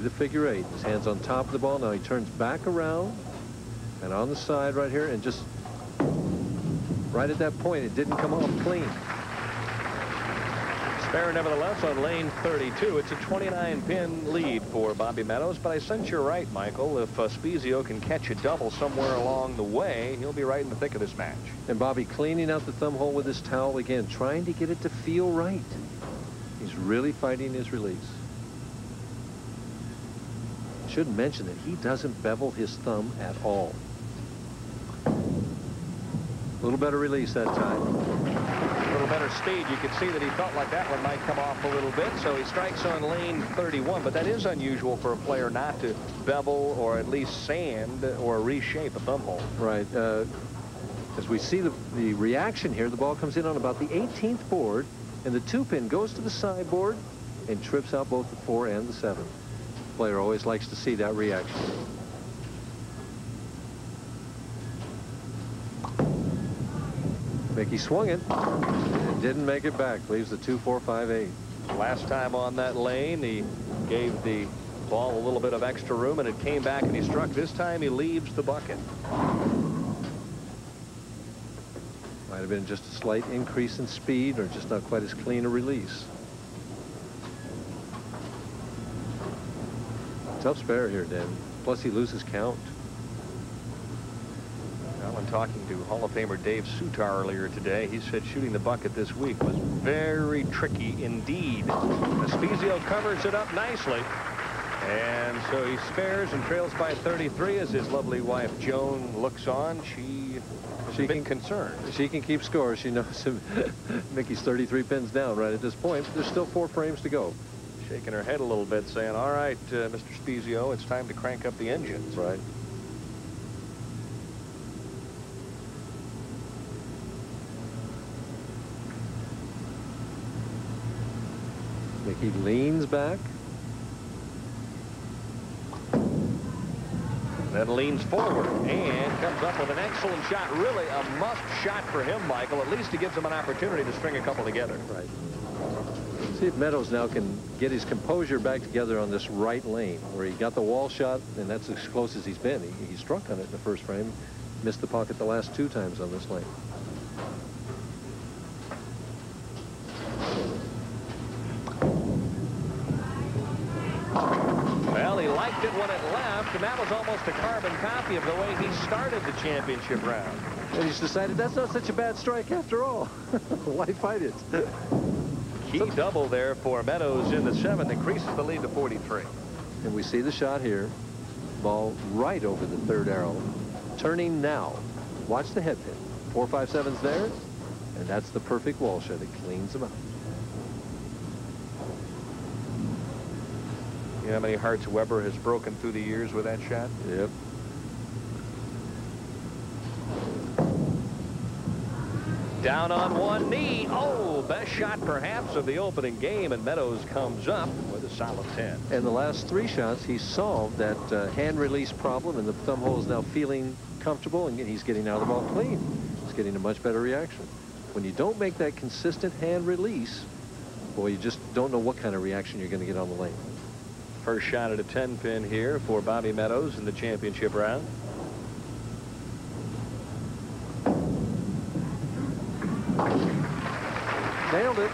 the figure eight. His hands on top of the ball. Now he turns back around and on the side right here, and just right at that point, it didn't come off clean. Spare nevertheless on lane 32. It's a 29-pin lead for Bobby Meadows, but I sense you're right, Michael. If Spezio can catch a double somewhere along the way, he'll be right in the thick of this match. And Bobby cleaning out the thumb hole with his towel again, trying to get it to feel right. He's really fighting his release. Should mention that he doesn't bevel his thumb at all. A little better release that time. A little better speed. You could see that he felt like that one might come off a little bit, so he strikes on lane 31. But that is unusual for a player not to bevel or at least sand or reshape a thumb hole. Right. As we see the reaction here, the ball comes in on about the 18th board, and the 2-pin goes to the sideboard and trips out both the 4 and the 7. The player always likes to see that reaction. Mickey swung it and didn't make it back. Leaves the 2, 4, 5, 8. Last time on that lane, he gave the ball a little bit of extra room, and it came back and he struck. This time he leaves the bucket. Might have been just a slight increase in speed, or just not quite as clean a release. Tough spare here, Dan. Plus he loses count. When talking to Hall of Famer Dave Sutar earlier today, he said shooting the bucket this week was very tricky indeed. Spezio covers it up nicely, and so he spares and trails by 33 as his lovely wife Joan looks on. She's a bit concerned. She can keep score. She knows Mickey's 33 pins down right at this point. There's still 4 frames to go. Shaking her head a little bit, saying, all right, Mr. Spezio, it's time to crank up the engines. Right. Mickey leans back. Then leans forward and comes up with an excellent shot. Really a must shot for him, Michael. At least it gives him an opportunity to string a couple together. Right. See if Meadows now can get his composure back together on this right lane, where he got the wall shot, and that's as close as he's been. He struck on it in the first frame. Missed the pocket the last 2 times on this lane. Well, he liked it when it left, and that was almost a carbon copy of the way he started the championship round. And he's decided that's not such a bad strike after all. Why fight it? Key double there for Meadows in the 7th, increases the lead to 43. And we see the shot here. Ball right over the 3rd arrow. Turning now. Watch the head pin. 4, 5, 7's there. And that's the perfect wall shot. It cleans them out. You know how many hearts Weber has broken through the years with that shot? Yep. Down on one knee. Oh, best shot perhaps of the opening game, and Meadows comes up with a solid 10. And the last 3 shots, he solved that hand release problem, and the thumb hole is now feeling comfortable, and he's getting out of the ball clean. He's getting a much better reaction. When you don't make that consistent hand release, boy, you just don't know what kind of reaction you're going to get on the lane. First shot at a 10-pin here for Bobby Meadows in the championship round. Nailed it.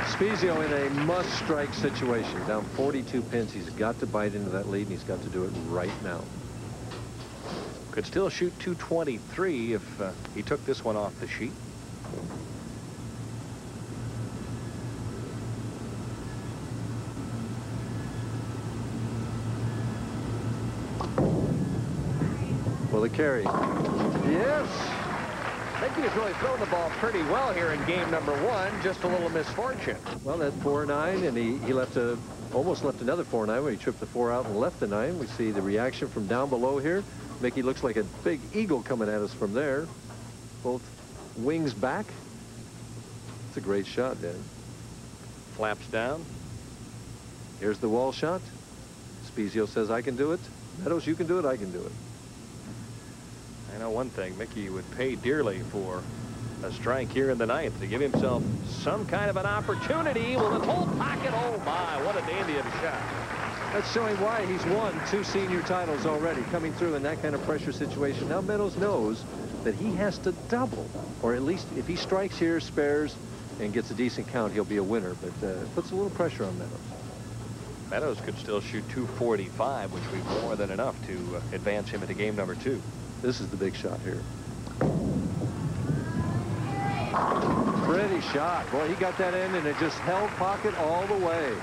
Spezio in a must-strike situation. Down 42 pins. He's got to bite into that lead, and he's got to do it right now. Could still shoot 223 if he took this one off the sheet. Will it carry? Yes. I think he's really thrown the ball pretty well here in game number 1. Just a little misfortune. Well, that 4-9, and he left almost left another 4-9 when he tripped the 4 out and left the 9. We see the reaction from down below here. Mickey looks like a big eagle coming at us from there. Both wings back. It's a great shot, Dan. Flaps down. Here's the wall shot. Spezio says, I can do it. Meadows, you can do it. I can do it. I know one thing, Mickey would pay dearly for a strike here in the 9th to give himself some kind of an opportunity. Will it hold pocket? Oh my, what a dandy of a shot. That's showing why he's won 2 senior titles already, coming through in that kind of pressure situation. Now Meadows knows that he has to double, or at least if he strikes here, spares, and gets a decent count, he'll be a winner. But puts a little pressure on Meadows. Meadows could still shoot 245, which would be more than enough to advance him into game number 2. This is the big shot here. Pretty shot. Boy, he got that in, and it just held pocket all the way.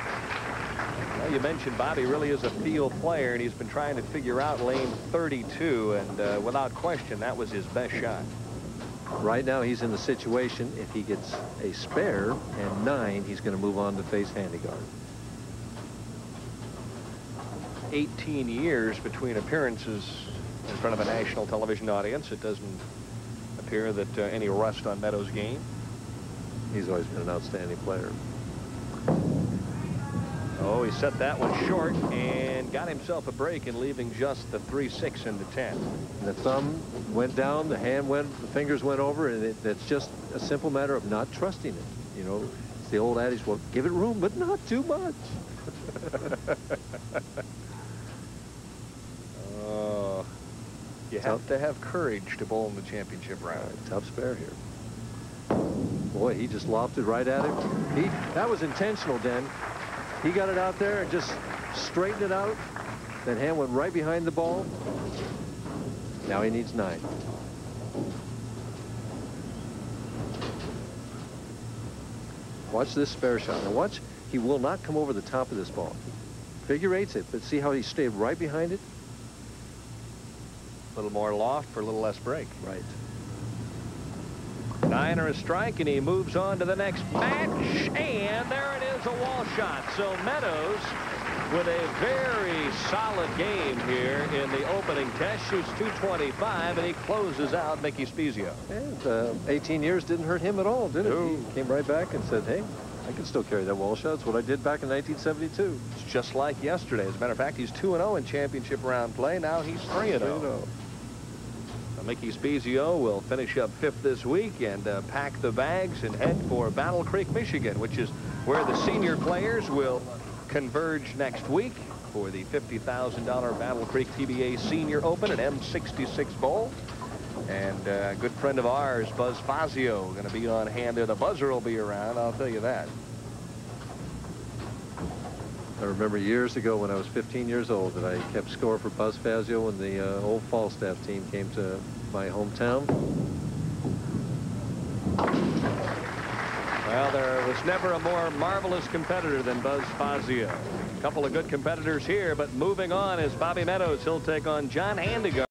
Well, you mentioned Bobby really is a field player, and he's been trying to figure out lane 32, and without question, that was his best shot. Right now, he's in the situation, if he gets a spare and 9, he's going to move on to face Handegard. 18 years between appearances in front of a national television audience. It doesn't appear that any rust on Meadows' game. He's always been an outstanding player. Oh, he set that one short and got himself a break in leaving just the 3-6 in the 10. And the thumb went down, the hand went, the fingers went over, and that's just a simple matter of not trusting it. You know, it's the old adage, well, give it room, but not too much. You have to have courage to bowl in the championship round. Tough spare here. Boy, he just lofted right at him. That was intentional, Den. He got it out there and just straightened it out. That hand went right behind the ball. Now he needs 9. Watch this spare shot. Now watch, he will not come over the top of this ball. Figure 8's it, but see how he stayed right behind it? A little more loft for a little less break. Right. 9 or a strike, and he moves on to the next match, and there it is, a wall shot. So Meadows with a very solid game here in the opening test, shoots 225, and he closes out Mickey Spezio. And 18 years didn't hurt him at all, did it? No. He came right back and said, hey, I can still carry that wall shot. It's what I did back in 1972. It's just like yesterday. As a matter of fact, he's 2-0 in championship round play. Now he's 3-0. Mickey Spezio will finish up 5th this week and pack the bags and head for Battle Creek, Michigan, which is where the senior players will converge next week for the $50,000 Battle Creek PBA Senior Open at M66 Bowl. And a good friend of ours, Buzz Fazio, going to be on hand there. The buzzer will be around, I'll tell you that. I remember years ago when I was 15 years old that I kept score for Buzz Fazio when the old Falstaff team came to my hometown. Well, there was never a more marvelous competitor than Buzz Fazio. A couple of good competitors here, but moving on is Bobby Meadows. He'll take on John Handegard.